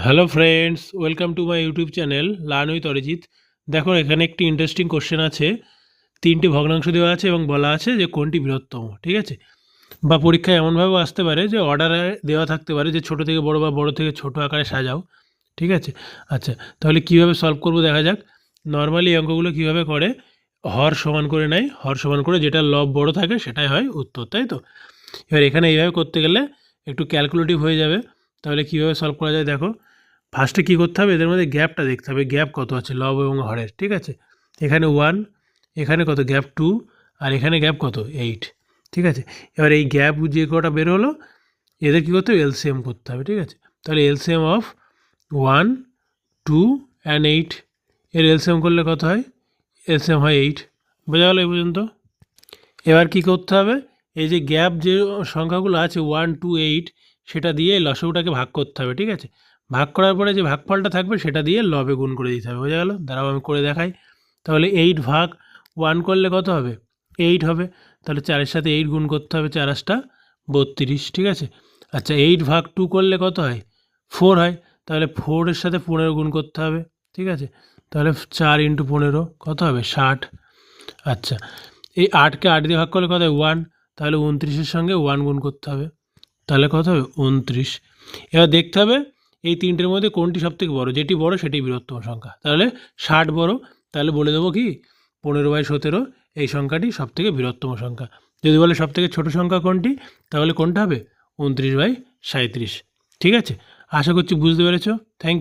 Hello friends, welcome to my YouTube channel learn with Arijit. দেখো, এখানে একটি ইন্টারেস্টিং কোশ্চেন আছে। 3টি ভগ্নাংশ দেওয়া আছে এবং বলা আছে যে কোনটি বৃহত্তম। ঠিক আছে, বা পরীক্ষায় এমনভাবেও আসতে পারে যে অর্ডারে দেওয়া থাকতে পারে যে ছোট থেকে বড় বা বড় থেকে ছোট আকারে সাজাও। ঠিক আছে, আচ্ছা, তাহলে কীভাবে সলভ করবো দেখা যাক। নর্মালি অঙ্কগুলো কীভাবে করে, হর সমান করে নেয়, হর সমান করে যেটা লব বড় থাকে সেটাই হয় উত্তর, তাই তো। এবার এখানে এইভাবে করতে গেলে একটু ক্যালকুলেটিভ হয়ে যাবে। তাহলে কীভাবে সলভ করা যায় দেখো। ফার্স্টে কী করতে হবে, এদের মধ্যে গ্যাপটা দেখতে হবে, গ্যাপ কত আছে লব এবং হরের। ঠিক আছে, এখানে 1, এখানে কত গ্যাপ 2, আর এখানে গ্যাপ কত 8। ঠিক আছে, এবার এই গ্যাপ যে কটা বের হলো এদের কী করতে হবে, এলসিএম করতে হবে। ঠিক আছে, তাহলে এলসিএম অফ 1, 2 অ্যান্ড 8, এর এলসিএম করলে কত হয়, এলসিএম হয় 8। বোঝা গেল এই পর্যন্ত। এবার কী করতে হবে, এই যে গ্যাপ যে সংখ্যাগুলো আছে 1, 2, 8, সেটা দিয়ে লসাগুটাকে ভাগ করতে হবে। ঠিক আছে, ভাগ করার পরে যে ভাগফলটা থাকবে সেটা দিয়ে লবে গুণ করে দিতে হবে। বোঝা গেল, দাঁড়াও আমি করে দেখাই। তাহলে 8 ভাগ 1 করলে কত হবে, 8 হবে। তাহলে 4-এর সাথে 8 গুণ করতে হবে, 4-8 32। ঠিক আছে, আচ্ছা, 8 ভাগ 2 করলে কত হয়, 4 হয়। তাহলে 4-এর সাথে 15 গুণ করতে হবে। ঠিক আছে, তাহলে 4 × 15 কত হবে, 60। আচ্ছা, এই 8কে 8 দিয়ে ভাগ করলে কত হয়, 1। তাহলে 29-এর সঙ্গে 1 গুণ করতে হবে, তাহলে কত হবে, 29। এবার দেখতে হবে এই তিনটের মধ্যে কোনটি সবথেকে বড়, যেটি বড় সেটি বৃহত্তম সংখ্যা। তাহলে 60 বড়, তাহলে বলে দেবো কি 15/17 এই সংখ্যাটি সবথেকে বৃহত্তম সংখ্যা। যদি বলে সবথেকে ছোট সংখ্যা কোনটি, তাহলে কোনটা হবে, 29/37। ঠিক আছে, আশা করছি বুঝতে পেরেছো। Thank you.